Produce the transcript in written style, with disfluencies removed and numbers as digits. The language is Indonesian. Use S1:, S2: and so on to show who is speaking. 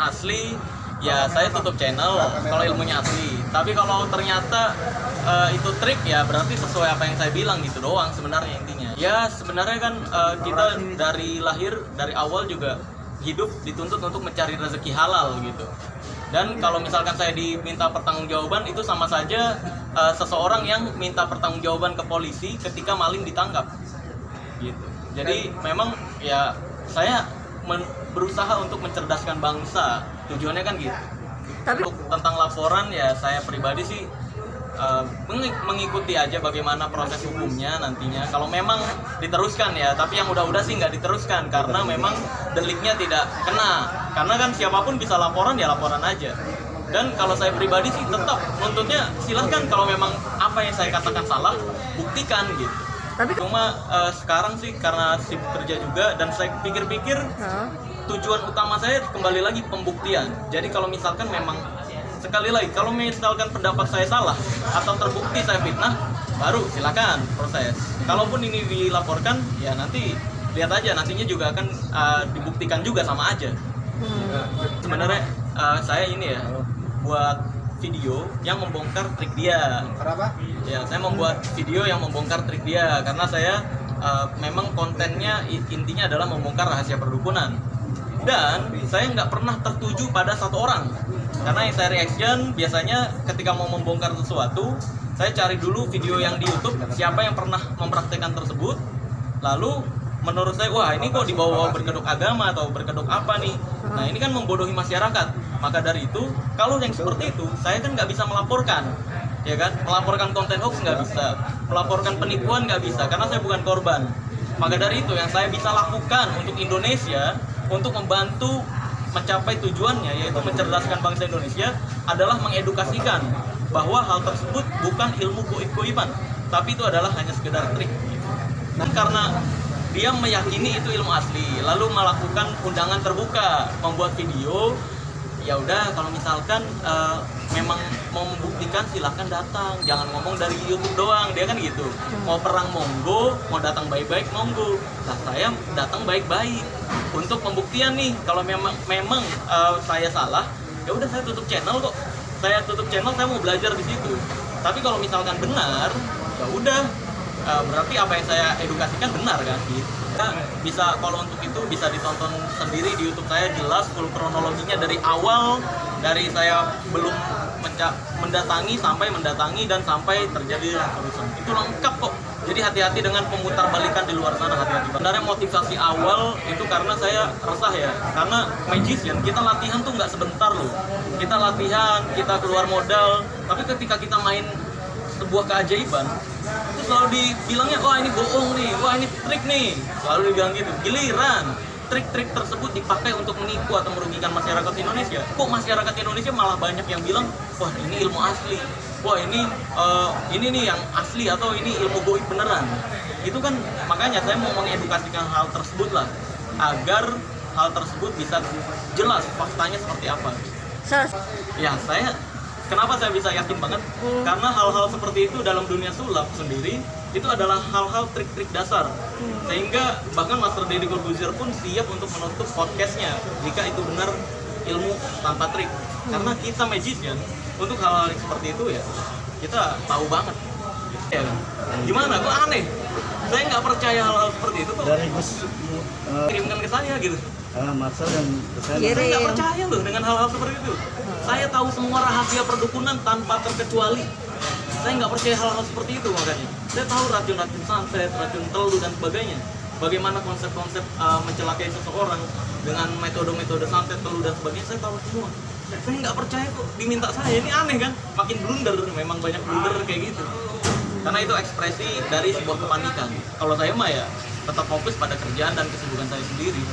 S1: asli, ya saya tutup channel kalau ilmunya asli. Tapi kalau ternyata itu trik, ya berarti sesuai apa yang saya bilang gitu doang sebenarnya intinya. Ya sebenarnya kan kita dari lahir, dari awal juga hidup dituntut untuk mencari rezeki halal gitu. Dan kalau misalkan saya diminta pertanggungjawaban, itu sama saja seseorang yang minta pertanggungjawaban ke polisi ketika maling ditangkap gitu. Jadi memang ya saya berusaha untuk mencerdaskan bangsa, tujuannya kan gitu. Tapi tentang laporan, ya saya pribadi sih mengikuti aja bagaimana proses hukumnya nantinya. Kalau memang diteruskan ya, tapi yang udah-udah sih nggak diteruskan karena memang deliknya tidak kena. Karena kan siapapun bisa laporan, ya laporan aja. Dan kalau saya pribadi sih tetap nuntutnya silahkan, kalau memang apa yang saya katakan salah, buktikan gitu. Tapi cuma sekarang sih karena sibuk kerja juga, dan saya pikir-pikir tujuan utama saya kembali lagi pembuktian. Jadi kalau misalkan memang, sekali lagi, kalau misalkan pendapat saya salah atau terbukti saya fitnah, baru silakan proses. Kalaupun ini dilaporkan, ya nanti lihat aja, nantinya juga akan dibuktikan juga sama aja. Sebenarnya saya ini ya buat video yang membongkar trik dia.
S2: Kenapa?
S1: Ya, saya membuat video yang membongkar trik dia karena saya memang kontennya intinya adalah membongkar rahasia perdukunan. Dan saya nggak pernah tertuju pada satu orang. Karena yang saya reaction biasanya ketika mau membongkar sesuatu, saya cari dulu video yang di YouTube, siapa yang pernah mempraktekkan tersebut. Lalu menurut saya, wah ini kok dibawa berkedok agama atau berkedok apa nih. Nah ini kan membodohi masyarakat. Maka dari itu, kalau yang seperti itu, saya kan nggak bisa melaporkan. Ya kan, melaporkan konten hoax nggak bisa, melaporkan penipuan nggak bisa, karena saya bukan korban. Maka dari itu, yang saya bisa lakukan untuk Indonesia, untuk membantu mencapai tujuannya, yaitu mencerdaskan bangsa Indonesia, adalah mengedukasikan bahwa hal tersebut bukan ilmu goib-goiban, tapi itu adalah hanya sekedar trik. Nah, karena dia meyakini itu ilmu asli, lalu melakukan undangan terbuka, membuat video. Ya udah, kalau misalkan memang mau membuktikan, silahkan datang, jangan ngomong dari YouTube doang, dia kan gitu. Mau perang monggo, mau datang baik-baik monggo. Nah saya datang baik-baik untuk pembuktian nih. Kalau memang saya salah, ya udah saya tutup channel kok. Saya tutup channel, saya mau belajar di situ. Tapi kalau misalkan benar, ya udah, berarti apa yang saya edukasikan benar kan gitu. Bisa, kalau untuk itu bisa ditonton sendiri di YouTube saya, jelas full kronologinya dari awal, dari saya belum mendatangi dan sampai terjadi kerusuhan. Itu lengkap kok. Jadi hati-hati dengan pemutar balikan di luar sana, hati-hati. Sebenarnya motivasi awal itu karena saya resah ya, karena magician kita latihan tuh nggak sebentar loh. Kita latihan, kita keluar modal, tapi ketika kita main sebuah keajaiban, itu selalu dibilangnya, wah ini bohong nih, wah ini trik nih, selalu dibilang gitu. Giliran trik-trik tersebut dipakai untuk menipu atau merugikan masyarakat Indonesia, kok masyarakat Indonesia malah banyak yang bilang, wah ini ilmu asli, wah ini nih yang asli, atau ini ilmu goib beneran. Itu kan makanya saya mau mengedukasikan hal tersebut lah, agar hal tersebut bisa jelas faktanya seperti apa. Ya kenapa saya bisa yakin banget? Karena hal-hal seperti itu dalam dunia sulap sendiri itu adalah hal-hal trik-trik dasar. Sehingga bahkan Master Deddy Corbuzier pun siap untuk menutup podcastnya jika itu benar ilmu tanpa trik. Karena kita magician, untuk hal-hal yang seperti itu ya kita tahu banget. Ya, gimana? Kok aneh? Saya nggak percaya hal-hal seperti itu kok.
S2: Dari Gus
S1: Kirimkan ke saya gitu.
S2: Marcel dan
S1: Saya nggak percaya loh dengan hal-hal seperti itu. Saya tahu semua rahasia perdukunan tanpa terkecuali. Saya nggak percaya hal-hal seperti itu makanya. Saya tahu racun-racun santet, racun telu dan sebagainya. Bagaimana konsep-konsep mencelakai seseorang dengan metode-metode santet, telu dan sebagainya, saya tahu semua. Saya nggak percaya kok diminta saya, ini aneh kan? Makin blunder, memang banyak blunder kayak gitu. Karena itu ekspresi dari sebuah kepanikan. Kalau saya mah ya tetap fokus pada kerjaan dan kesibukan saya sendiri.